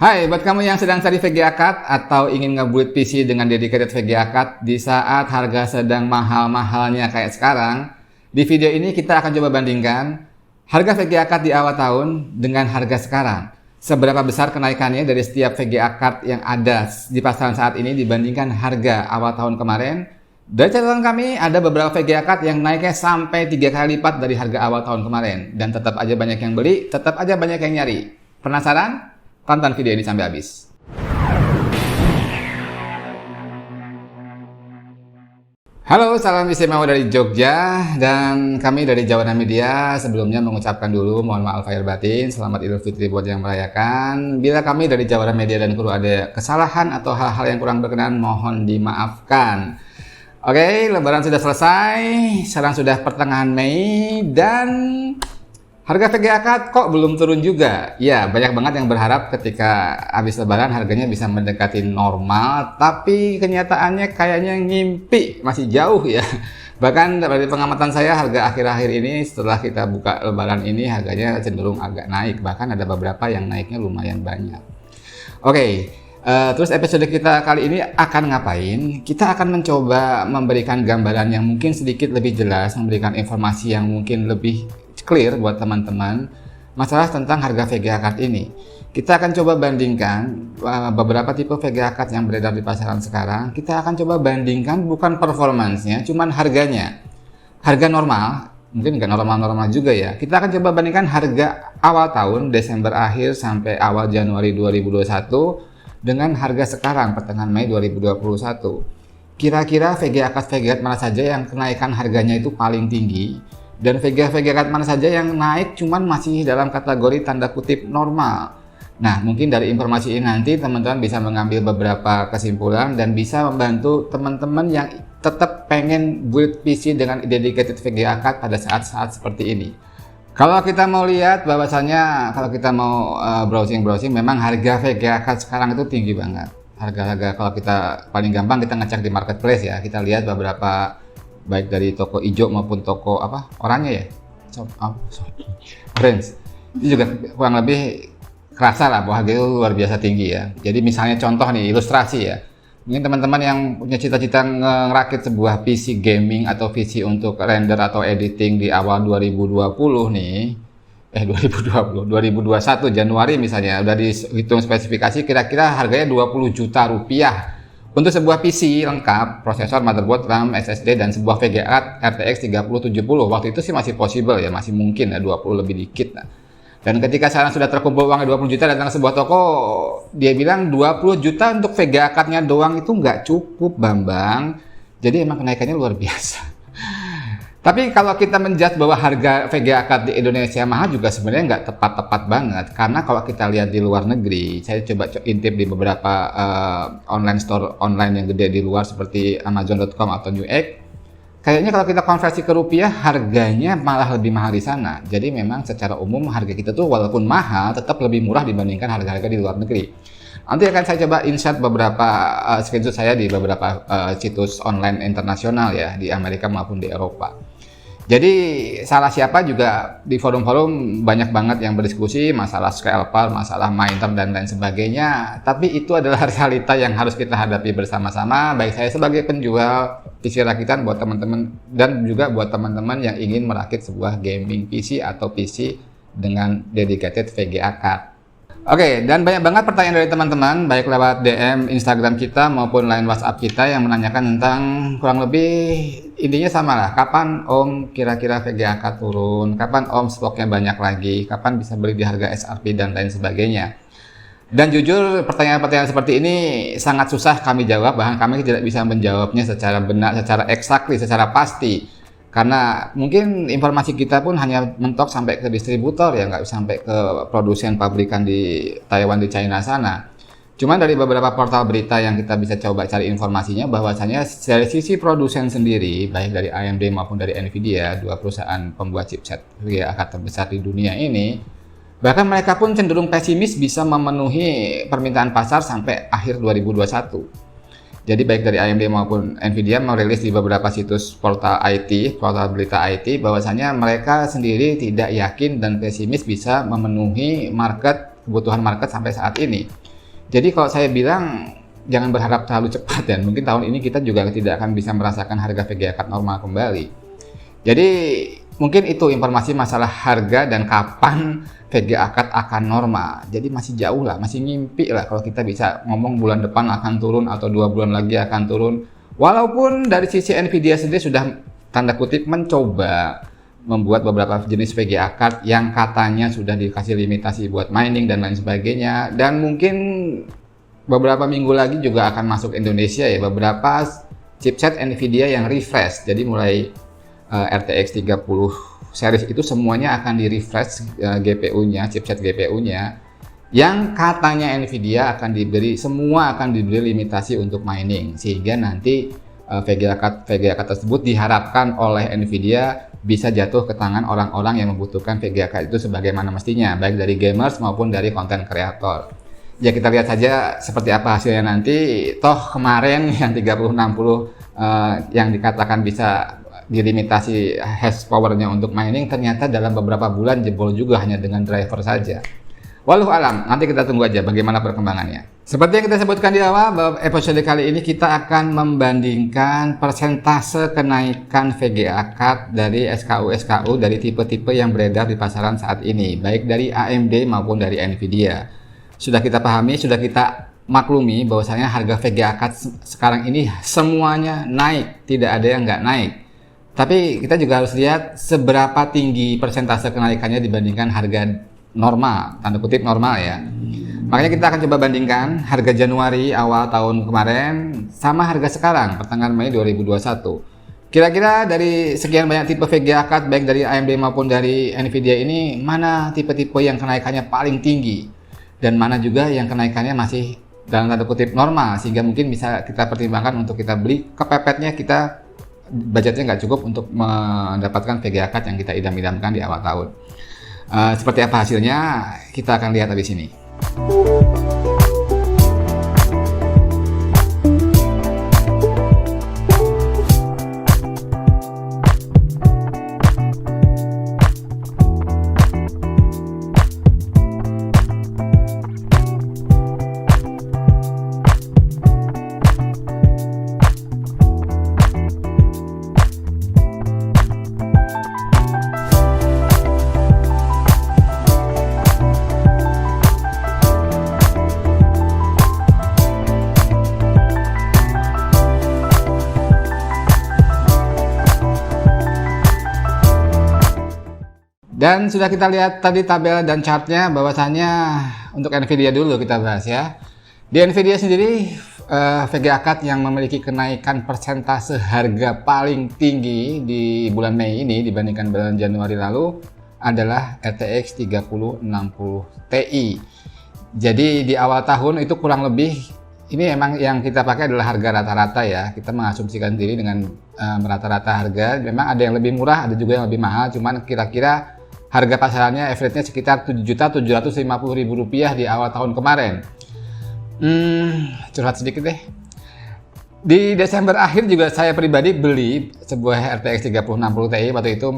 Hai, buat kamu yang sedang cari VGA card atau ingin ngebuild PC dengan dedicated VGA card di saat harga sedang mahal-mahalnya kayak sekarang, di video ini kita akan coba bandingkan harga VGA card di awal tahun dengan harga sekarang. Seberapa besar kenaikannya dari setiap VGA card yang ada di pasaran saat ini dibandingkan harga awal tahun kemarin. Dari catatan kami, ada beberapa VGA card yang naiknya sampai 3 kali lipat dari harga awal tahun kemarin. Dan tetap aja banyak yang beli, tetap aja banyak yang nyari. Penasaran? Tonton video ini sampai habis. Halo, salam istimewa dari Jogja dan kami dari Jawana Media sebelumnya mengucapkan dulu mohon maaf lahir batin, selamat Idul Fitri buat yang merayakan. Bila kami dari Jawana Media dan kru ada kesalahan atau hal-hal yang kurang berkenan mohon dimaafkan. Oke, Lebaran sudah selesai, sekarang sudah pertengahan Mei dan harga VGA card kok belum turun juga? Ya, banyak banget yang berharap ketika habis Lebaran harganya bisa mendekati normal, tapi kenyataannya kayaknya ngimpi, masih jauh ya. Bahkan dari pengamatan saya harga akhir-akhir ini setelah kita buka Lebaran ini harganya cenderung agak naik, bahkan ada beberapa yang naiknya lumayan banyak. Oke, terus episode kita kali ini akan ngapain? Kita akan mencoba memberikan gambaran yang mungkin sedikit lebih jelas, memberikan informasi yang mungkin lebih clear buat teman-teman masalah tentang harga VGA card ini. Kita akan coba bandingkan beberapa tipe VGA card yang beredar di pasaran sekarang. Kita akan coba bandingkan bukan performansnya, cuman harganya. Harga normal, mungkin nggak normal-normal juga ya. Kita akan coba bandingkan harga awal tahun Desember akhir sampai awal Januari 2021 dengan harga sekarang pertengahan Mei 2021. Kira-kira VGA card mana saja yang kenaikan harganya itu paling tinggi? Dan VGA card mana saja yang naik cuman masih dalam kategori tanda kutip normal. Nah, mungkin dari informasi ini nanti teman-teman bisa mengambil beberapa kesimpulan dan bisa membantu teman-teman yang tetap pengen build PC dengan dedicated VGA card pada saat-saat seperti ini. Kalau kita mau lihat bahwasanya kalau kita mau browsing memang harga VGA card sekarang itu tinggi banget. Harga-harga kalau kita paling gampang kita ngecek di marketplace ya. Kita lihat beberapa baik dari toko hijau maupun toko oranye ya, orange, itu juga kurang lebih kerasa lah bahwa harga itu luar biasa tinggi ya. Jadi misalnya contoh nih, ilustrasi ya, mungkin teman-teman yang punya cita-cita ngerakit sebuah PC gaming atau PC untuk render atau editing di awal 2020 nih, 2021 Januari misalnya, udah dihitung spesifikasi kira-kira harganya 20 juta rupiah. Untuk sebuah PC lengkap, prosesor, motherboard, RAM, SSD, dan sebuah VGA card RTX 3070, waktu itu sih masih possible ya, masih mungkin ya, 20 lebih dikit. Nah. Dan ketika sekarang sudah terkumpul uangnya 20 juta, datang ke sebuah toko, dia bilang 20 juta untuk VGA card-nya doang itu nggak cukup, Bambang. Jadi emang kenaikannya luar biasa. Tapi kalau kita menjudge bahwa harga VGA card di Indonesia mahal juga sebenarnya nggak tepat-tepat banget. Karena kalau kita lihat di luar negeri, saya coba intip di beberapa online store online yang gede di luar seperti Amazon.com atau Newegg. Kayaknya kalau kita konversi ke rupiah, harganya malah lebih mahal di sana. Jadi memang secara umum harga kita tuh walaupun mahal, tetap lebih murah dibandingkan harga-harga di luar negeri. Nanti akan saya coba insert beberapa screenshot saya di beberapa situs online internasional ya, di Amerika maupun di Eropa. Jadi salah siapa juga di forum-forum banyak banget yang berdiskusi masalah scalper, masalah miner dan lain sebagainya. Tapi itu adalah realita yang harus kita hadapi bersama-sama. Baik saya sebagai penjual PC rakitan buat teman-teman dan juga buat teman-teman yang ingin merakit sebuah gaming PC atau PC dengan dedicated VGA card. Oke, dan banyak banget pertanyaan dari teman-teman, baik lewat DM Instagram kita maupun line WhatsApp kita yang menanyakan tentang kurang lebih intinya sama lah. Kapan Om kira-kira VGA card turun? Kapan Om stoknya banyak lagi? Kapan bisa beli di harga SRP dan lain sebagainya? Dan jujur pertanyaan-pertanyaan seperti ini sangat susah kami jawab, bahkan kami tidak bisa menjawabnya secara benar, secara exactly, secara pasti. Karena mungkin informasi kita pun hanya mentok sampai ke distributor ya, nggak sampai ke produsen pabrikan di Taiwan, di China sana. Cuman dari beberapa portal berita yang kita bisa coba cari informasinya bahwasanya dari sisi produsen sendiri, baik dari AMD maupun dari Nvidia, dua perusahaan pembuat chipset VGA card terbesar di dunia ini, bahkan mereka pun cenderung pesimis bisa memenuhi permintaan pasar sampai akhir 2021. Jadi baik dari AMD maupun Nvidia merilis di beberapa situs portal IT, portal berita IT, bahwasanya mereka sendiri tidak yakin dan pesimis bisa memenuhi kebutuhan market sampai saat ini. Jadi kalau saya bilang jangan berharap terlalu cepat, dan mungkin tahun ini kita juga tidak akan bisa merasakan harga VGA Card normal kembali. Jadi mungkin itu informasi masalah harga dan kapan VGA Card akan normal. Jadi masih jauh lah, masih ngimpi lah kalau kita bisa ngomong bulan depan akan turun atau 2 bulan lagi akan turun. Walaupun dari sisi Nvidia sendiri sudah tanda kutip mencoba membuat beberapa jenis VGA Card yang katanya sudah dikasih limitasi buat mining dan lain sebagainya, dan mungkin beberapa minggu lagi juga akan masuk Indonesia ya beberapa chipset Nvidia yang refresh. Jadi mulai RTX 30 series itu semuanya akan di refresh GPU-nya, chipset GPU-nya, yang katanya Nvidia akan semua akan diberi limitasi untuk mining, sehingga nanti VGA Card tersebut diharapkan oleh Nvidia bisa jatuh ke tangan orang-orang yang membutuhkan VGA Card itu sebagaimana mestinya, baik dari gamers maupun dari konten kreator. Ya kita lihat saja seperti apa hasilnya nanti. Toh kemarin yang 3060 yang dikatakan bisa dilimitasi hash powernya untuk mining, ternyata dalam beberapa bulan jebol juga hanya dengan driver saja. Walau alam, nanti kita tunggu aja bagaimana perkembangannya. Seperti yang kita sebutkan di awal, bahwa episode kali ini kita akan membandingkan persentase kenaikan VGA Card dari SKU dari tipe-tipe yang beredar di pasaran saat ini, baik dari AMD maupun dari Nvidia. Sudah kita pahami, sudah kita maklumi bahwasanya harga VGA Card sekarang ini semuanya naik, tidak ada yang nggak naik. Tapi kita juga harus lihat seberapa tinggi persentase kenaikannya dibandingkan harga normal, tanda kutip normal ya. Makanya kita akan coba bandingkan harga Januari awal tahun kemarin sama harga sekarang pertengahan Mei 2021. Kira-kira dari sekian banyak tipe VGA Card baik dari AMD maupun dari Nvidia ini, mana tipe-tipe yang kenaikannya paling tinggi dan mana juga yang kenaikannya masih dalam tanda kutip normal, sehingga mungkin bisa kita pertimbangkan untuk kita beli. Kepepetnya kita budgetnya nggak cukup untuk mendapatkan VGA Card yang kita idam-idamkan di awal tahun. Seperti apa hasilnya kita akan lihat habis ini. Dan sudah kita lihat tadi tabel dan chartnya, bahwasannya untuk Nvidia dulu kita bahas ya. Di Nvidia sendiri VGA Card yang memiliki kenaikan persentase harga paling tinggi di bulan Mei ini dibandingkan bulan Januari lalu adalah RTX 3060 Ti. Jadi di awal tahun itu kurang lebih, ini emang yang kita pakai adalah harga rata-rata ya. Kita mengasumsikan diri dengan rata-rata harga. Memang ada yang lebih murah, ada juga yang lebih mahal. Cuman kira-kira harga pasarannya average-nya sekitar Rp7.750.000 di awal tahun kemarin. Curhat sedikit deh. Di Desember akhir juga saya pribadi beli sebuah RTX 3060 Ti. Waktu itu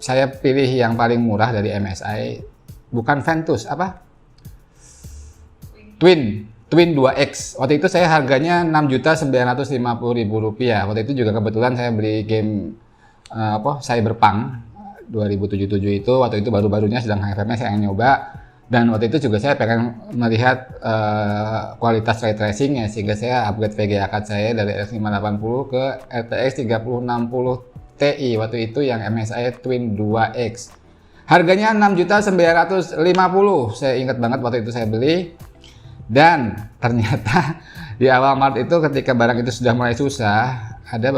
saya pilih yang paling murah dari MSI. Bukan Ventus, apa? Twin 2X. Waktu itu saya harganya Rp6.950.000. Waktu itu juga kebetulan saya beli game Cyberpunk 2077 itu. Waktu itu baru-barunya sedang hype-nya, saya nyoba, dan waktu itu juga saya pengen melihat kualitas ray tracing ya, sehingga saya upgrade VGA Card saya dari RX 580 ke RTX 3060 Ti waktu itu yang MSI Twin 2X. Harganya Rp6.950.000, saya ingat banget waktu itu saya beli. Dan ternyata di awal Maret itu ketika barang itu sudah mulai susah, ada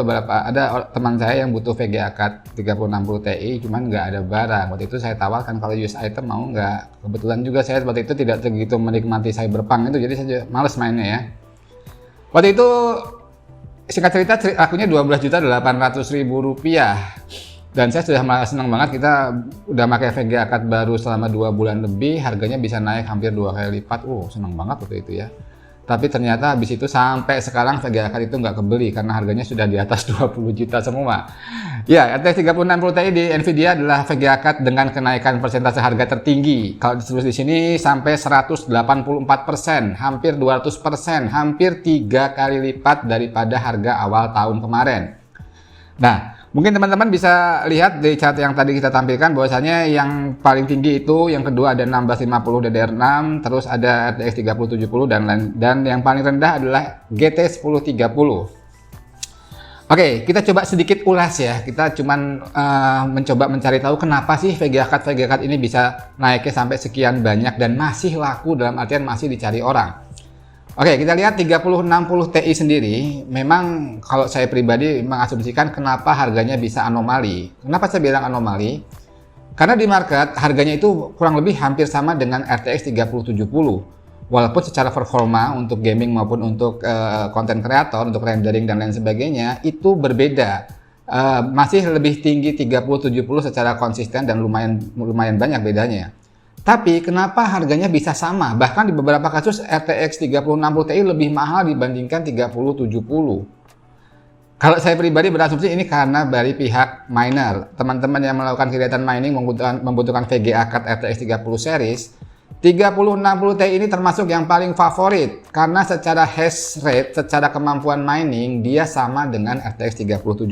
teman saya yang butuh VGA Card 3060 Ti, cuman nggak ada barang. Waktu itu saya tawarkan kalau use item mau nggak. Kebetulan juga saya waktu itu tidak begitu menikmati Cyberpunk itu, jadi saya males mainnya ya. Waktu itu singkat cerita akunya Rp12.800.000, dan saya sudah malah senang banget. Kita udah pakai VGA Card baru selama 2 bulan lebih, harganya bisa naik hampir 2 kali lipat. Senang banget waktu itu ya. Tapi ternyata habis itu sampai sekarang VGA card itu nggak kebeli karena harganya sudah di atas 20 juta semua. Ya, RTX 3060 Ti di Nvidia adalah VGA card dengan kenaikan persentase harga tertinggi. Kalau ditulis di sini sampai 184%, hampir 200%, hampir 3 kali lipat daripada harga awal tahun kemarin. Nah, mungkin teman-teman bisa lihat di chart yang tadi kita tampilkan bahwasanya yang paling tinggi itu yang kedua ada 1650 DDR6, terus ada RTX 3070 dan yang paling rendah adalah GT 1030. Oke, kita coba sedikit ulas ya. Kita cuman mencoba mencari tahu kenapa sih VGA card ini bisa naiknya sampai sekian banyak dan masih laku, dalam artian masih dicari orang. Oke, kita lihat 3060 Ti sendiri, memang kalau saya pribadi mengasumsikan kenapa harganya bisa anomali. Kenapa saya bilang anomali? Karena di market harganya itu kurang lebih hampir sama dengan RTX 3070. Walaupun secara performa untuk gaming maupun untuk konten kreator, untuk rendering dan lain sebagainya, itu berbeda. Masih lebih tinggi 3070 secara konsisten dan lumayan banyak bedanya. Tapi kenapa harganya bisa sama? Bahkan di beberapa kasus RTX 3060 Ti lebih mahal dibandingkan 3070. Kalau saya pribadi berasumsi ini karena dari pihak miner. Teman-teman yang melakukan kegiatan mining membutuhkan VGA card RTX 30 series. 3060 Ti ini termasuk yang paling favorit karena secara hash rate, secara kemampuan mining dia sama dengan RTX 3070.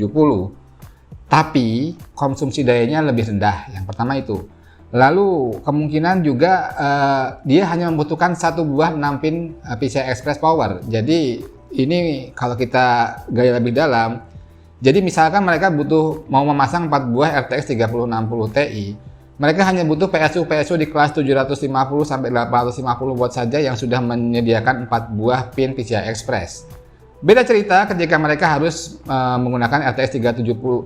Tapi konsumsi dayanya lebih rendah. Yang pertama itu. Lalu kemungkinan juga dia hanya membutuhkan satu buah 6 pin PCI Express power. Jadi ini kalau kita gali lebih dalam, jadi misalkan mereka mau memasang 4 buah RTX 3060 Ti, mereka hanya butuh PSU di kelas 750 sampai 850 watt saja yang sudah menyediakan 4 buah pin PCI Express. Beda cerita ketika mereka harus menggunakan RTX 3070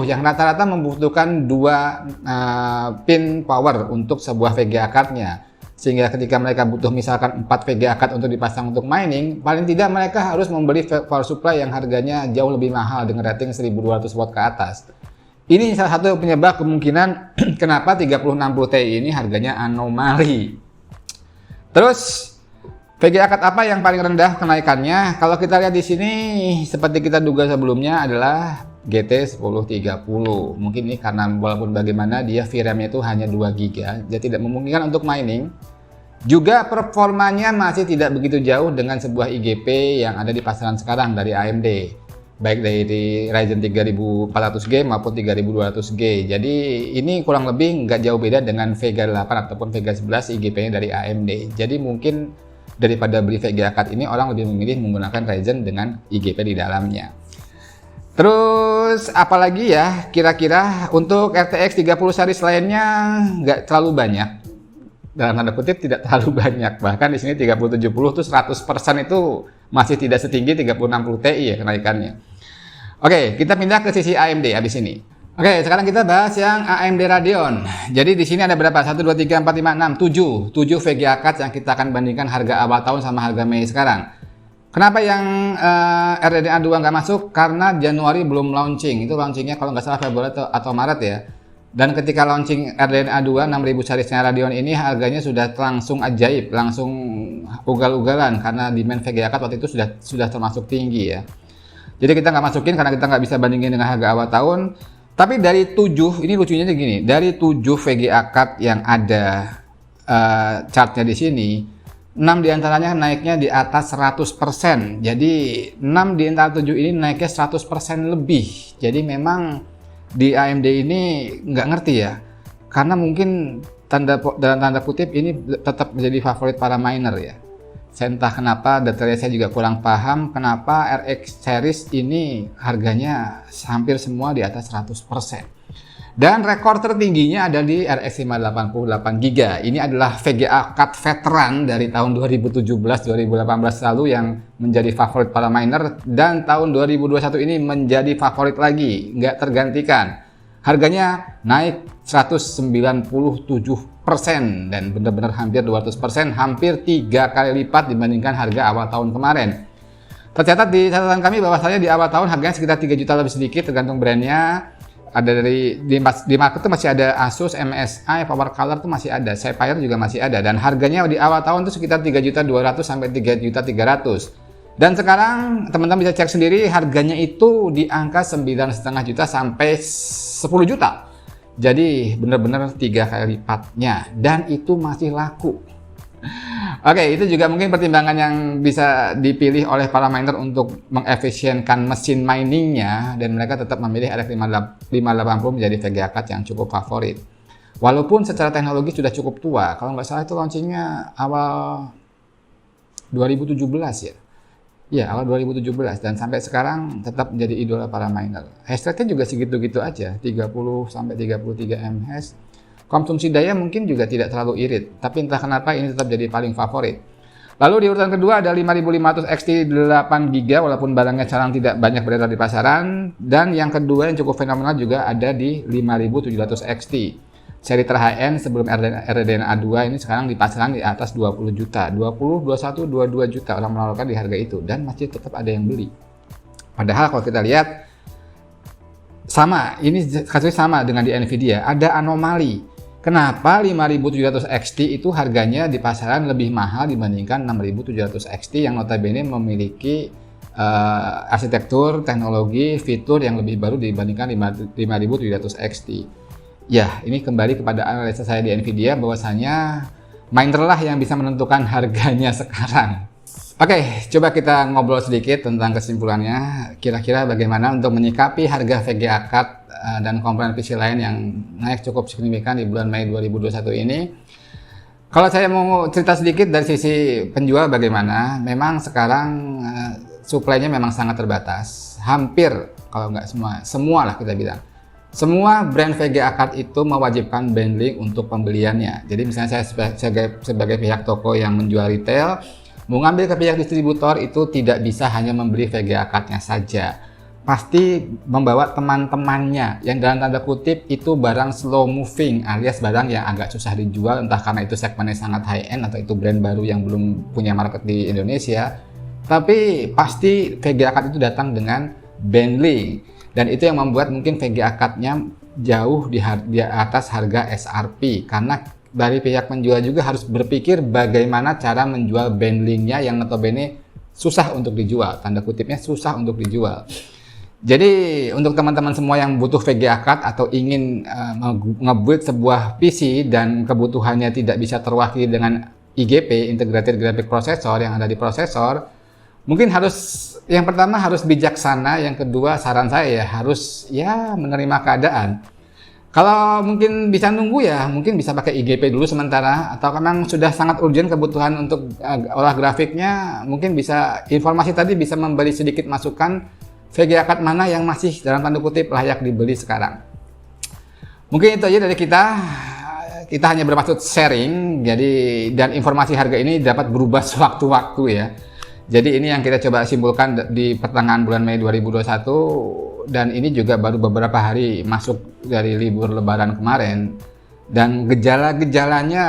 yang rata-rata membutuhkan 2 pin power untuk sebuah VGA card-nya. Sehingga ketika mereka butuh misalkan 4 VGA card untuk dipasang untuk mining, paling tidak mereka harus membeli power supply yang harganya jauh lebih mahal dengan rating 1200 watt ke atas. Ini salah satu penyebab kemungkinan kenapa 3060 Ti ini harganya anomali. Terus VGA card apa yang paling rendah kenaikannya? Kalau kita lihat di sini seperti kita duga sebelumnya adalah GT 1030. Mungkin ini karena walaupun bagaimana dia VRAM-nya itu hanya 2 GB, jadi tidak memungkinkan untuk mining. Juga performanya masih tidak begitu jauh dengan sebuah IGP yang ada di pasaran sekarang dari AMD. Baik dari Ryzen 3400G maupun 3200G. Jadi ini kurang lebih nggak jauh beda dengan Vega 8 ataupun Vega 11 IGP-nya dari AMD. Jadi mungkin daripada beli VGA card ini orang lebih memilih menggunakan Ryzen dengan IGP di dalamnya. Terus apalagi ya kira-kira untuk RTX 30 series lainnya nggak terlalu banyak. Dalam tanda kutip tidak terlalu banyak. Bahkan di sini 3070 tuh 100% itu masih tidak setinggi 3060 Ti ya kenaikannya. Oke, kita pindah ke sisi AMD habis ini. Oke, sekarang kita bahas yang AMD Radeon. Jadi di sini ada berapa? 1, 2, 3, 4, 5, 6, 7 VGA card yang kita akan bandingkan harga awal tahun sama harga Mei sekarang. Kenapa yang RDNA 2 nggak masuk? Karena Januari belum launching. Itu launchingnya kalau nggak salah Februari atau Maret ya. Dan ketika launching RDNA 2 6000 seriesnya Radeon ini harganya sudah langsung ajaib, langsung ugal-ugalan karena demand VGA card waktu itu sudah termasuk tinggi ya. Jadi kita nggak masukin karena kita nggak bisa bandingin dengan harga awal tahun. Tapi dari 7, ini lucunya gini, dari 7 VGA card yang ada chartnya di sini, 6 diantaranya naiknya di atas 100%. Jadi 6 di antara 7 ini naiknya 100% lebih. Jadi memang di AMD ini nggak ngerti ya, karena mungkin dalam tanda kutip ini tetap menjadi favorit para miner ya. Saya entah kenapa, detailnya saya juga kurang paham kenapa RX series ini harganya hampir semua di atas 100%. Dan rekor tertingginya ada di RX 588 GB. Ini adalah VGA card veteran dari tahun 2017-2018 lalu yang menjadi favorit para miner, dan tahun 2021 ini menjadi favorit lagi, nggak tergantikan. Harganya naik 197% dan benar-benar hampir 200%, hampir 3 kali lipat dibandingkan harga awal tahun kemarin. Tercatat di catatan kami bahwasanya di awal tahun harganya sekitar 3 juta lebih sedikit tergantung brandnya. ada di market tuh masih ada Asus, MSI, Power Color tuh masih ada, Sapphire juga masih ada, dan harganya di awal tahun tuh sekitar 3.200.000 sampai 3.300.000. Dan sekarang teman-teman bisa cek sendiri harganya itu di angka 9,5 juta sampai 10 juta. Jadi benar-benar 3 kali lipatnya, dan itu masih laku. Oke, itu juga mungkin pertimbangan yang bisa dipilih oleh para miner untuk mengefisienkan mesin miningnya, dan mereka tetap memilih RX 580 menjadi VGA card yang cukup favorit. Walaupun secara teknologi sudah cukup tua, kalau nggak salah itu launchingnya awal 2017 ya. Ya, awal 2017, dan sampai sekarang tetap menjadi idola para miner. Hash rate-nya juga segitu-gitu aja, 30 sampai 33 mHz. Konsumsi daya mungkin juga tidak terlalu irit, tapi entah kenapa ini tetap jadi paling favorit. Lalu di urutan kedua ada 5500 XT 8GB, walaupun barangnya sekarang tidak banyak beredar di pasaran. Dan yang kedua yang cukup fenomenal juga ada di 5700 XT. Seri ter-high-end sebelum RDNA 2 ini sekarang di pasaran di atas 20 juta. 20, 21, 22 juta orang menawarkan di harga itu, dan masih tetap ada yang beli. Padahal kalau kita lihat, sama, ini kasusnya sama dengan di Nvidia, ada anomali. Kenapa 5700 XT itu harganya di pasaran lebih mahal dibandingkan 6700 XT yang notabene memiliki arsitektur, teknologi, fitur yang lebih baru dibandingkan 5700 XT. Ya, ini kembali kepada analisa saya di Nvidia bahwasanya miner lah yang bisa menentukan harganya sekarang. Oke, coba kita ngobrol sedikit tentang kesimpulannya. Kira-kira bagaimana untuk menyikapi harga VGA card dan komponen PC lain yang naik cukup signifikan di bulan Mei 2021 ini. Kalau saya mau cerita sedikit dari sisi penjual bagaimana, memang sekarang supply-nya memang sangat terbatas. Hampir, kalau nggak semua lah kita bilang. Semua brand VGA card itu mewajibkan bundling untuk pembeliannya. Jadi misalnya saya sebagai pihak toko yang menjual retail, mau ngambil ke pihak distributor itu tidak bisa hanya membeli VGA card-nya saja. Pasti membawa teman-temannya yang dalam tanda kutip itu barang slow moving, alias barang yang agak susah dijual, entah karena itu segmennya sangat high end atau itu brand baru yang belum punya market di Indonesia. Tapi pasti VGA card itu datang dengan bundling. Dan itu yang membuat mungkin VGA card-nya jauh di atas harga SRP, karena dari pihak penjual juga harus berpikir bagaimana cara menjual bundlingnya yang notabene susah untuk dijual, tanda kutipnya susah untuk dijual. Jadi untuk teman-teman semua yang butuh VGA card atau ingin nge-build sebuah PC dan kebutuhannya tidak bisa terwakili dengan IGP, Integrated Graphic Processor, yang ada di prosesor, mungkin yang pertama harus bijaksana, yang kedua saran saya ya harus menerima keadaan. Kalau mungkin bisa nunggu ya mungkin bisa pakai IGP dulu sementara, atau memang sudah sangat urgent kebutuhan untuk olah grafiknya, mungkin bisa informasi tadi bisa memberi sedikit masukan VGA card mana yang masih dalam tanda kutip layak dibeli sekarang. Mungkin itu aja dari kita hanya bermaksud sharing, dan informasi harga ini dapat berubah sewaktu-waktu ya. Jadi ini yang kita coba simpulkan di pertengahan bulan Mei 2021, dan ini juga baru beberapa hari masuk dari libur lebaran kemarin, dan gejala-gejalanya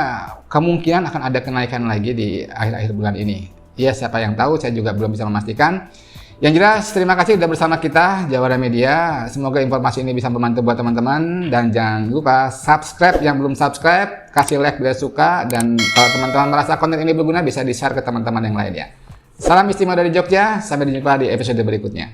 kemungkinan akan ada kenaikan lagi di akhir-akhir bulan ini. Ya, siapa yang tahu, saya juga belum bisa memastikan. Yang jelas, terima kasih sudah bersama kita, Jawara Media. Semoga informasi ini bisa membantu buat teman-teman, dan jangan lupa subscribe yang belum subscribe, kasih like bila suka, dan kalau teman-teman merasa konten ini berguna bisa di-share ke teman-teman yang lainnya. Salam istimewa dari Jogja, sampai jumpa di episode berikutnya.